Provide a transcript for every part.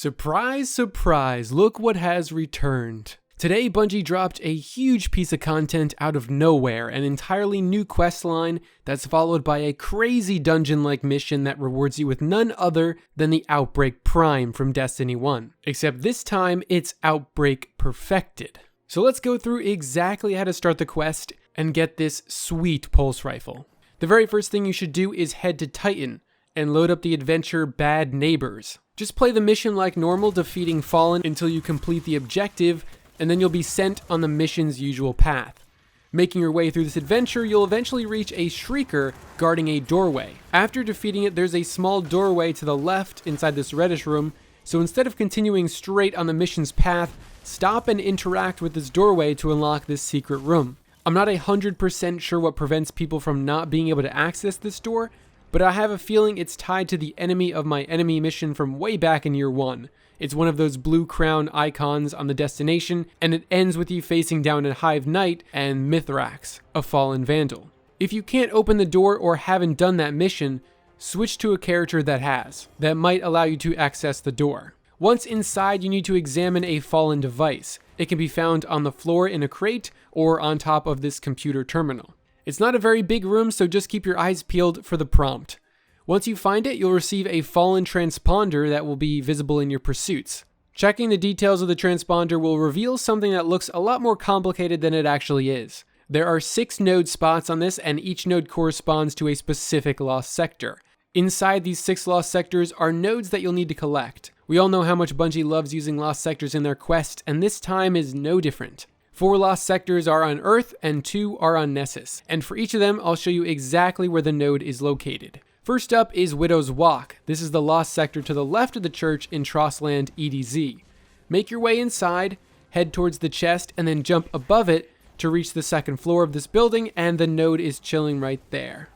Surprise, surprise, look what has returned. Today, Bungie dropped a huge piece of content out of nowhere, an entirely new quest line that's followed by a crazy dungeon-like mission that rewards you with none other than the Outbreak Prime from Destiny 1. Except this time, it's Outbreak Perfected. So let's go through exactly how to start the quest and get this sweet pulse rifle. The very first thing you should do is head to Titan and load up the adventure Bad Neighbors. Just play the mission like normal, defeating Fallen until you complete the objective, and then you'll be sent on the mission's usual path. Making your way through this adventure, you'll eventually reach a Shrieker guarding a doorway. After defeating it, there's a small doorway to the left inside this reddish room, so instead of continuing straight on the mission's path, stop and interact with this doorway to unlock this secret room. I'm not 100% sure what prevents people from not being able to access this door, but I have a feeling it's tied to the enemy of my enemy mission from way back in year 1. It's one of those blue crown icons on the destination, and it ends with you facing down a Hive Knight and Mithrax, a fallen vandal. If you can't open the door or haven't done that mission, switch to a character that has. That might allow you to access the door. Once inside, you need to examine a fallen device. It can be found on the floor in a crate or on top of this computer terminal. It's not a very big room, so just keep your eyes peeled for the prompt. Once you find it, you'll receive a fallen transponder that will be visible in your pursuits. Checking the details of the transponder will reveal something that looks a lot more complicated than it actually is. There are 6 node spots on this, and each node corresponds to a specific lost sector. Inside these 6 lost sectors are nodes that you'll need to collect. We all know how much Bungie loves using lost sectors in their quest, and this time is no different. 4 lost sectors are on Earth and 2 are on Nessus, and for each of them I'll show you exactly where the node is located. First up is Widow's Walk. This is the lost sector to the left of the church in Trossland, EDZ. Make your way inside, head towards the chest, and then jump above it to reach the 2nd floor of this building, and the node is chilling right there.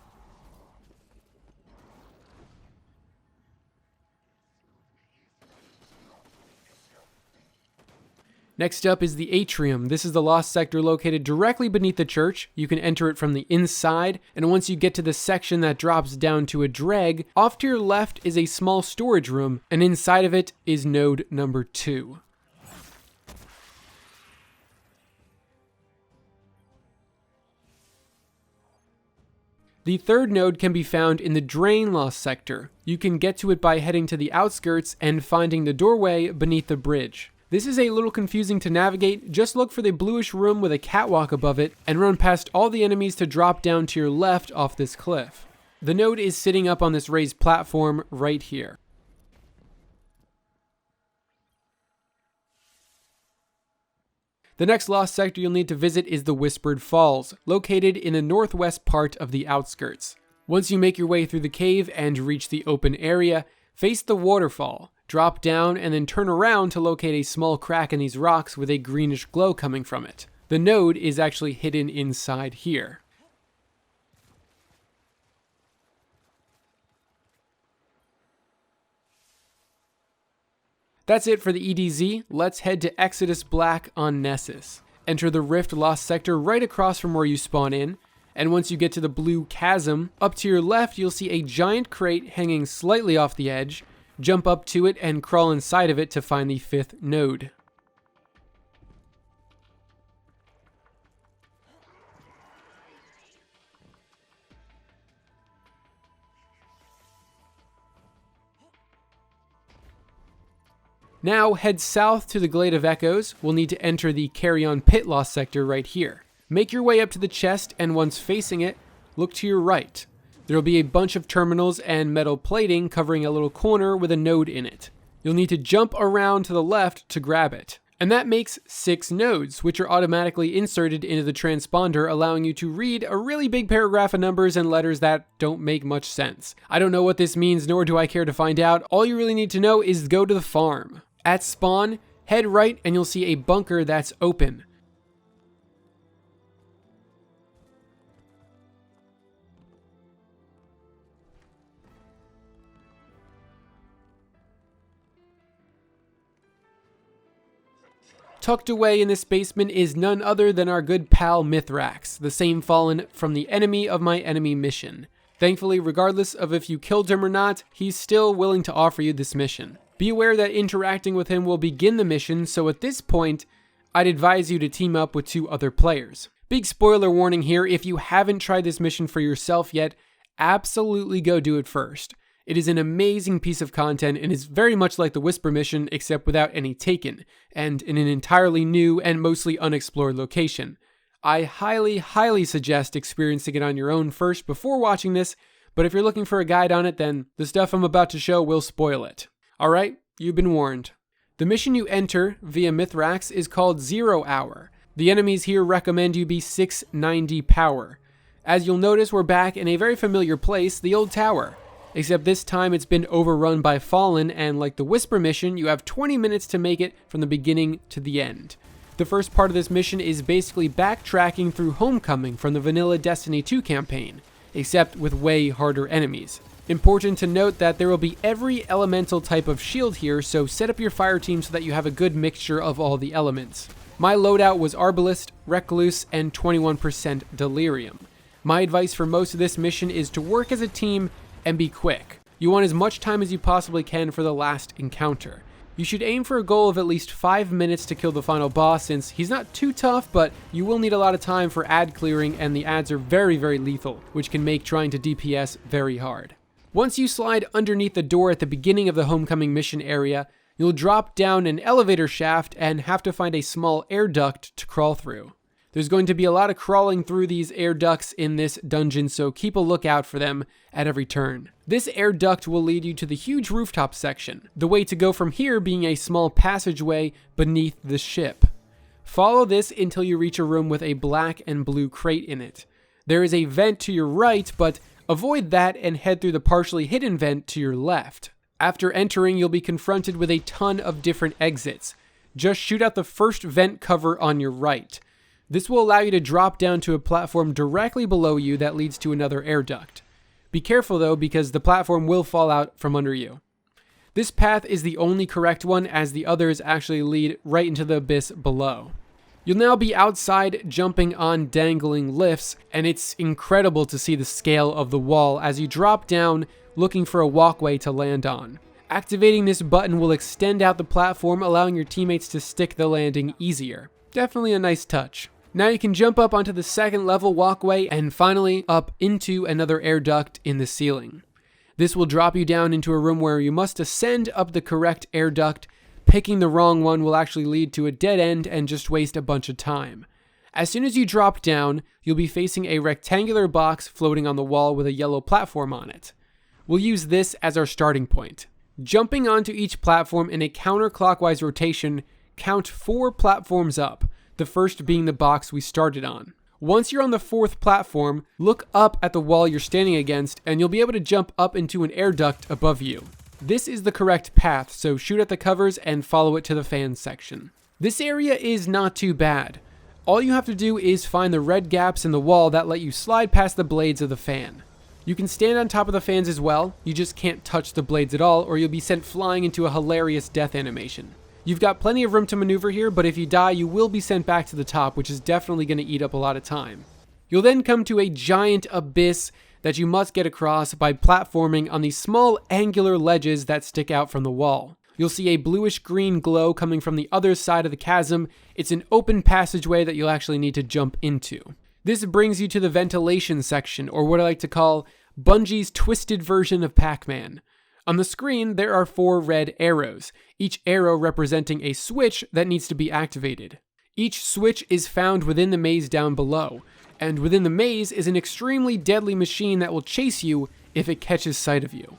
Next up is the Atrium. This is the lost sector located directly beneath the church. You can enter it from the inside, and once you get to the section that drops down to a dreg, off to your left is a small storage room, and inside of it is node number 2. The 3rd node can be found in the Drain Lost sector. You can get to it by heading to the outskirts and finding the doorway beneath the bridge. This is a little confusing to navigate. Just look for the bluish room with a catwalk above it and run past all the enemies to drop down to your left off this cliff. The node is sitting up on this raised platform right here. The next lost sector you'll need to visit is the Whispered Falls, located in the northwest part of the outskirts. Once you make your way through the cave and reach the open area, face the waterfall. Drop down and then turn around to locate a small crack in these rocks with a greenish glow coming from it. The node is actually hidden inside here. That's it for the EDZ. Let's head to Exodus Black on Nessus. Enter the Rift Lost sector right across from where you spawn in. And once you get to the blue chasm, up to your left you'll see a giant crate hanging slightly off the edge. Jump up to it and crawl inside of it to find the 5th node. Now head south to the Glade of Echoes. We'll need to enter the Carrion Pit Lost sector right here. Make your way up to the chest, and once facing it, look to your right. There will be a bunch of terminals and metal plating covering a little corner with a node in it. You'll need to jump around to the left to grab it. And that makes 6 nodes, which are automatically inserted into the transponder, allowing you to read a really big paragraph of numbers and letters that don't make much sense. I don't know what this means, nor do I care to find out. All you really need to know is go to the farm. At spawn, head right and you'll see a bunker that's open. Tucked away in this basement is none other than our good pal Mithrax, the same fallen from the enemy of my enemy mission. Thankfully, regardless of if you killed him or not, he's still willing to offer you this mission. Be aware that interacting with him will begin the mission, so at this point, I'd advise you to team up with 2 other players. Big spoiler warning here, if you haven't tried this mission for yourself yet, absolutely go do it first. It is an amazing piece of content and is very much like the Whisper mission except without any taken, and in an entirely new and mostly unexplored location. I highly suggest experiencing it on your own first before watching this, but if you're looking for a guide on it, then the stuff I'm about to show will spoil it. Alright, you've been warned. The mission you enter via Mithrax is called 0 Hour. The enemies here recommend you be 690 power. As you'll notice, we're back in a very familiar place, the old tower. Except this time it's been overrun by Fallen, and like the Whisper mission, you have 20 minutes to make it from the beginning to the end. The first part of this mission is basically backtracking through Homecoming from the vanilla Destiny 2 campaign, except with way harder enemies. Important to note that there will be every elemental type of shield here, so set up your fire team so that you have a good mixture of all the elements. My loadout was Arbalist, Recluse, and 21% Delirium. My advice for most of this mission is to work as a team and be quick. You want as much time as you possibly can for the last encounter. You should aim for a goal of at least 5 minutes to kill the final boss, since he's not too tough, but you will need a lot of time for ad clearing, and the ads are very lethal, which can make trying to DPS very hard. Once you slide underneath the door at the beginning of the Homecoming mission area, you'll drop down an elevator shaft and have to find a small air duct to crawl through. There's going to be a lot of crawling through these air ducts in this dungeon, so keep a lookout for them at every turn. This air duct will lead you to the huge rooftop section, the way to go from here being a small passageway beneath the ship. Follow this until you reach a room with a black and blue crate in it. There is a vent to your right, but avoid that and head through the partially hidden vent to your left. After entering, you'll be confronted with a ton of different exits. Just shoot out the first vent cover on your right. This will allow you to drop down to a platform directly below you that leads to another air duct. Be careful though, because the platform will fall out from under you. This path is the only correct one, as the others actually lead right into the abyss below. You'll now be outside jumping on dangling lifts, and it's incredible to see the scale of the wall as you drop down looking for a walkway to land on. Activating this button will extend out the platform, allowing your teammates to stick the landing easier. Definitely a nice touch. Now you can jump up onto the second level walkway and finally up into another air duct in the ceiling. This will drop you down into a room where you must ascend up the correct air duct. Picking the wrong one will actually lead to a dead end and just waste a bunch of time. As soon as you drop down, you'll be facing a rectangular box floating on the wall with a yellow platform on it. We'll use this as our starting point. Jumping onto each platform in a counterclockwise rotation, count 4 platforms up, the first being the box we started on. Once you're on the 4th platform, look up at the wall you're standing against and you'll be able to jump up into an air duct above you. This is the correct path, so shoot at the covers and follow it to the fans section. This area is not too bad. All you have to do is find the red gaps in the wall that let you slide past the blades of the fan. You can stand on top of the fans as well, you just can't touch the blades at all or you'll be sent flying into a hilarious death animation. You've got plenty of room to maneuver here, but if you die, you will be sent back to the top, which is definitely going to eat up a lot of time. You'll then come to a giant abyss that you must get across by platforming on these small angular ledges that stick out from the wall. You'll see a bluish-green glow coming from the other side of the chasm. It's an open passageway that you'll actually need to jump into. This brings you to the ventilation section, or what I like to call Bungie's twisted version of Pac-Man. On the screen, there are 4 red arrows, each arrow representing a switch that needs to be activated. Each switch is found within the maze down below, and within the maze is an extremely deadly machine that will chase you if it catches sight of you.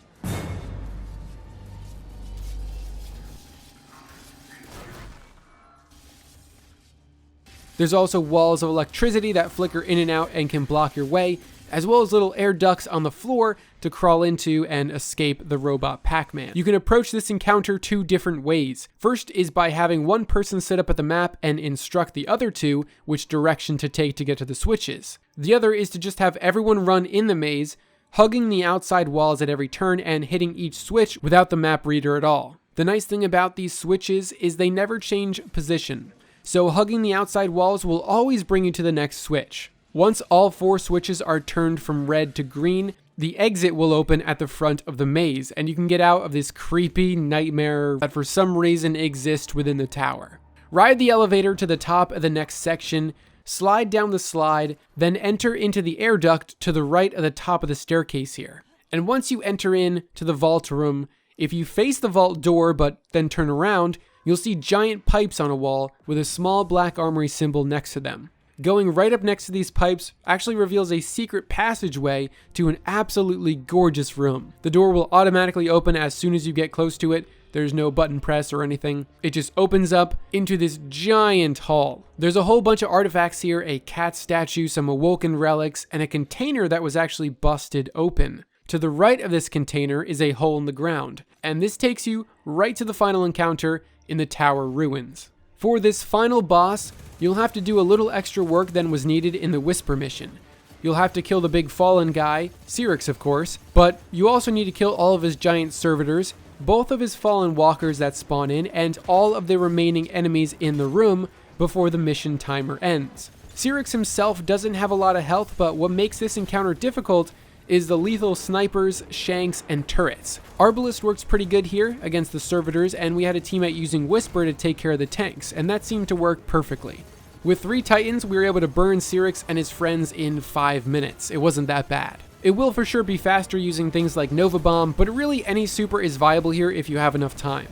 There's also walls of electricity that flicker in and out and can block your way, as well as little air ducts on the floor to crawl into and escape the robot Pac-Man. You can approach this encounter 2 different ways. First is by having one person sit up at the map and instruct the other 2 which direction to take to get to the switches. The other is to just have everyone run in the maze, hugging the outside walls at every turn and hitting each switch without the map reader at all. The nice thing about these switches is they never change position, so hugging the outside walls will always bring you to the next switch. Once all 4 switches are turned from red to green, the exit will open at the front of the maze, and you can get out of this creepy nightmare that for some reason exists within the tower. Ride the elevator to the top of the next section, slide down the slide, then enter into the air duct to the right of the top of the staircase here. And once you enter in to the vault room, if you face the vault door but then turn around, you'll see giant pipes on a wall with a small black armory symbol next to them. Going right up next to these pipes actually reveals a secret passageway to an absolutely gorgeous room. The door will automatically open as soon as you get close to it. There's no button press or anything. It just opens up into this giant hall. There's a whole bunch of artifacts here, a cat statue, some awoken relics, and a container that was actually busted open. To the right of this container is a hole in the ground, and this takes you right to the final encounter in the tower ruins. For this final boss, you'll have to do a little extra work than was needed in the Whisper mission. You'll have to kill the big fallen guy, Cyrix of course, but you also need to kill all of his giant servitors, both of his fallen walkers that spawn in, and all of the remaining enemies in the room before the mission timer ends. Cyrix himself doesn't have a lot of health, but what makes this encounter difficult is the lethal snipers, shanks, and turrets. Arbalest works pretty good here against the servitors, and we had a teammate using Whisper to take care of the tanks, and that seemed to work perfectly. With 3 titans, we were able to burn Cyrix and his friends in 5 minutes. It wasn't that bad. It will for sure be faster using things like Nova Bomb, but really any super is viable here if you have enough time.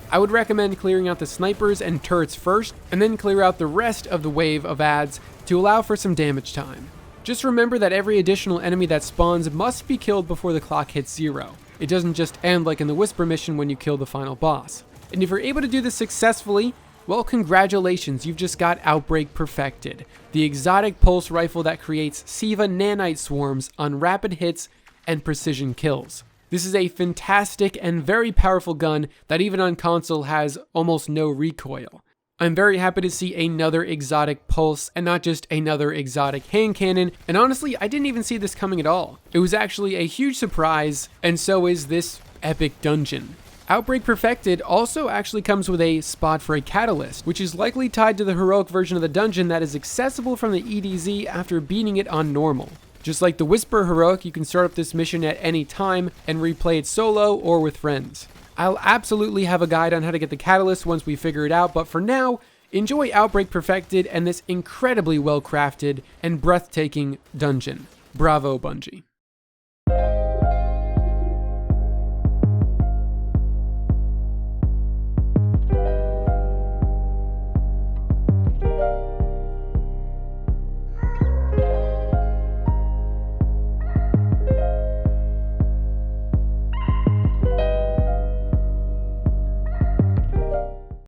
I would recommend clearing out the snipers and turrets first, and then clear out the rest of the wave of adds to allow for some damage time. Just remember that every additional enemy that spawns must be killed before the clock hits 0. It doesn't just end like in the Whisper mission when you kill the final boss. And if you're able to do this successfully, well, congratulations, you've just got Outbreak Perfected, the exotic pulse rifle that creates Siva nanite swarms on rapid hits and precision kills. This is a fantastic and very powerful gun that even on console has almost no recoil. I'm very happy to see another exotic pulse and not just another exotic hand cannon, and honestly, I didn't even see this coming at all. It was actually a huge surprise, and so is this epic dungeon. Outbreak Perfected also actually comes with a spot for a catalyst, which is likely tied to the heroic version of the dungeon that is accessible from the EDZ after beating it on normal. Just like the Whisper heroic, you can start up this mission at any time and replay it solo or with friends. I'll absolutely have a guide on how to get the catalyst once we figure it out, but for now, enjoy Outbreak Perfected and this incredibly well crafted and breathtaking dungeon. Bravo, Bungie.